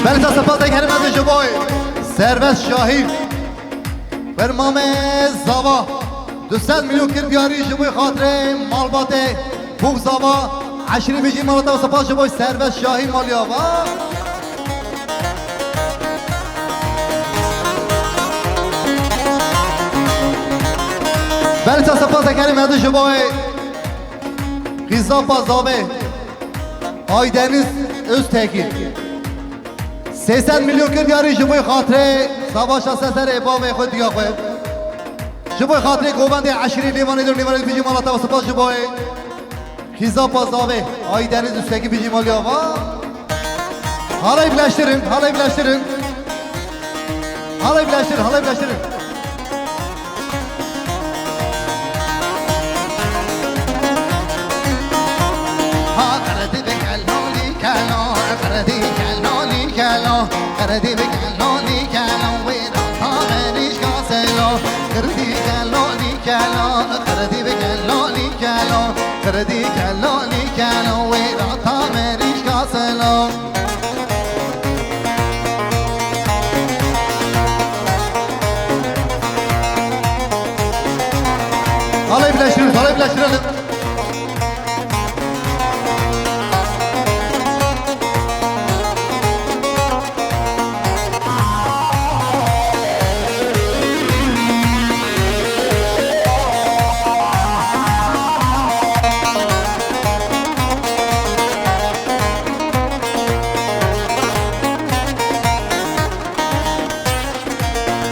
بله تا سپاس دکرم از جبای سروس شاهی برمام زاوا 200 میلیون کرد بیاری جبای خاطر مالباته بوغ زاوا 10 بیجی مالتا و سپاس جبای سروس شاهی مالیاوا بله تا سپاس دکرم از جبای خیزا پازاوه آی دنیز öz تکیل 300 میلیون کرد یاری جبوی خاطره سواش سر اباوه خود دیگه خود جبوی خاطره گوبند 10 لیوانی دور لیوانی بیجی مالاتا و سپاس جبوی خیزا پازاوه آی دنیز öz تکی بیجی مالی آوا حالای بلشترین حالای بلشترین حالای بلشترین حالای بلشترین قردی بگلانی کلان ویرا تامنیش کاسلا قردی کلانی کلان قردی بگلانی کلان قردی کلانی کلان ویرا تامنیش کاسلا حالا بلشترین حالا بلشترین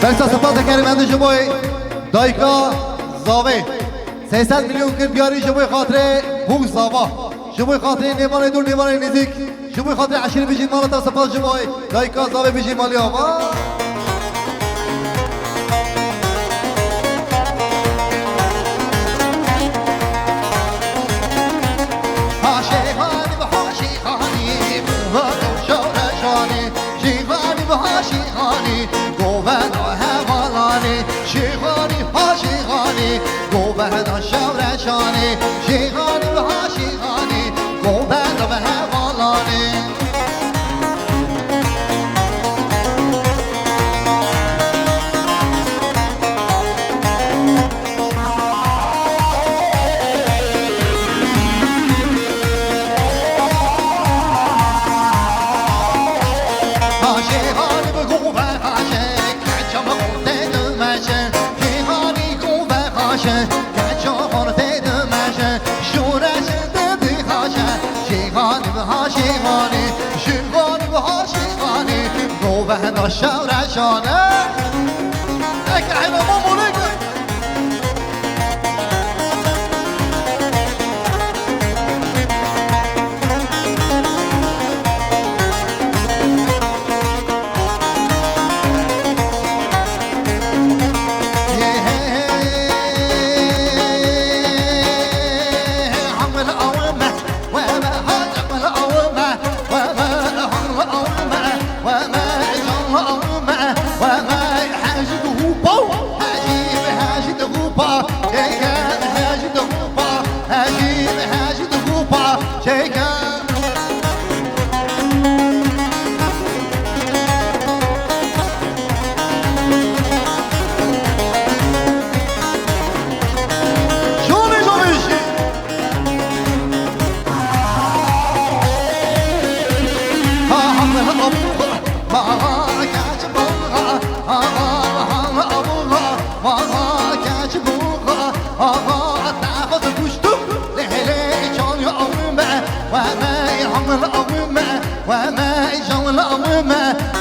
بلسا سپاس کریم از جبوی دایکا زاوه 300 میلیون کرد بیاری جبوی خاطر بوغ زاوا جبوی خاطر نیوان دور نیوان نزدیک جبوی خاطر 10 بیجی مالتا سپاس جبوی دایکا زاوه بیجی مالی آوا هاشیخانی و هاشیخانی بودو شورشانی شیخانی و هاشیخانی گوبنا هوالانی شیخانی ها شیخانی گوبنا شورشانی شیخانی و ها شیخانی گوبنا و هوالانی شیخانی شیخانی و ها شیخانی گوبنا شورشانه اکر حیوان ما مولکه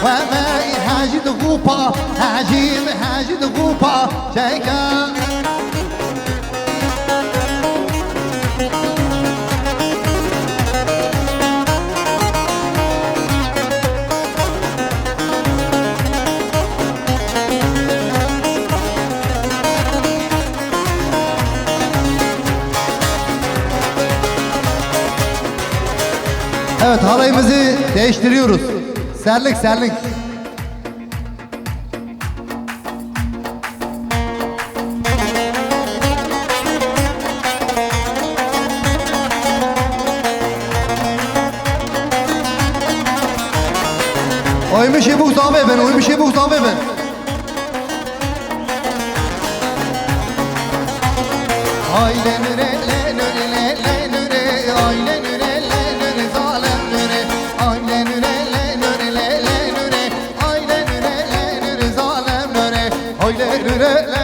وما حاجد غوبا حاجد غوبا شيكا Evet, halayımızı değiştiriyoruz. Serlik serlik. اوی میشه بوزاوه بن اوی میشه بوزاوه بن آیله نوره نوره نوره آیله نوره نوره ظالم نوره آیله نوره نوره نوره آیله نوره نوره ظالم نوره آیله نوره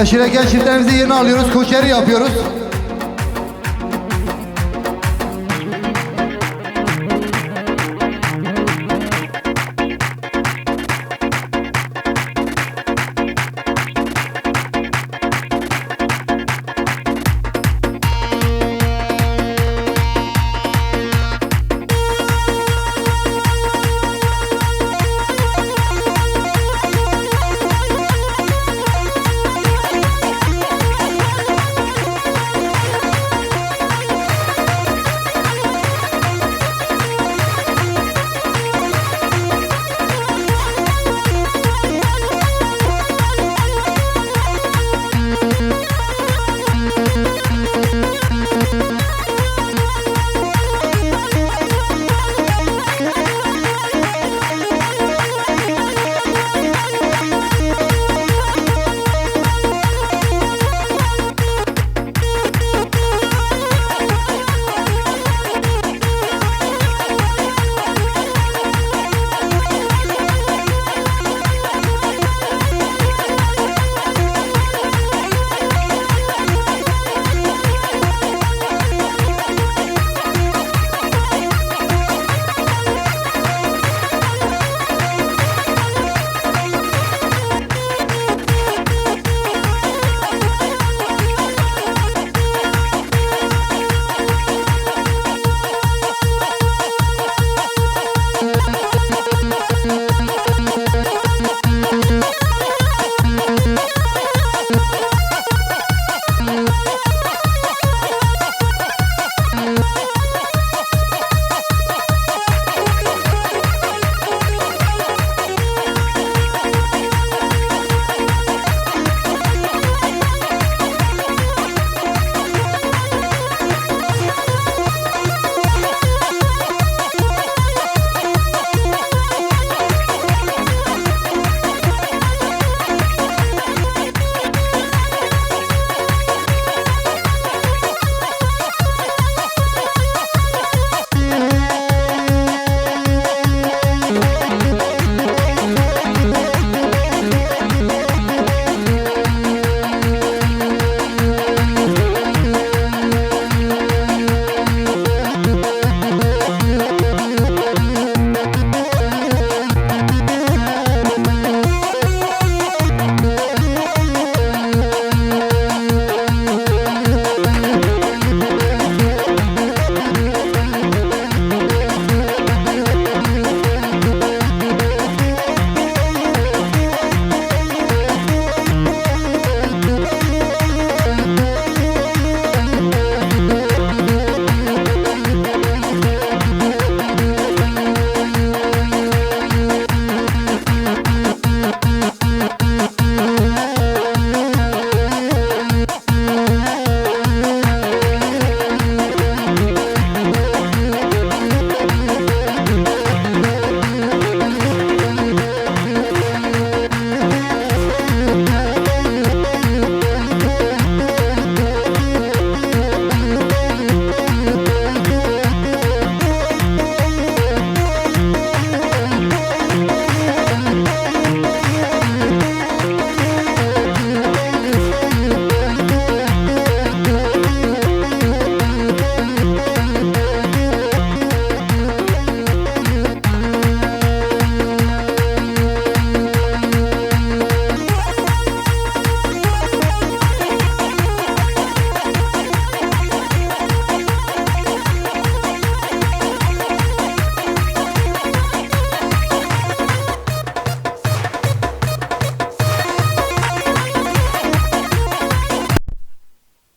Teşhireken çiftlerimizi yerine alıyoruz. Koçeri yapıyoruz.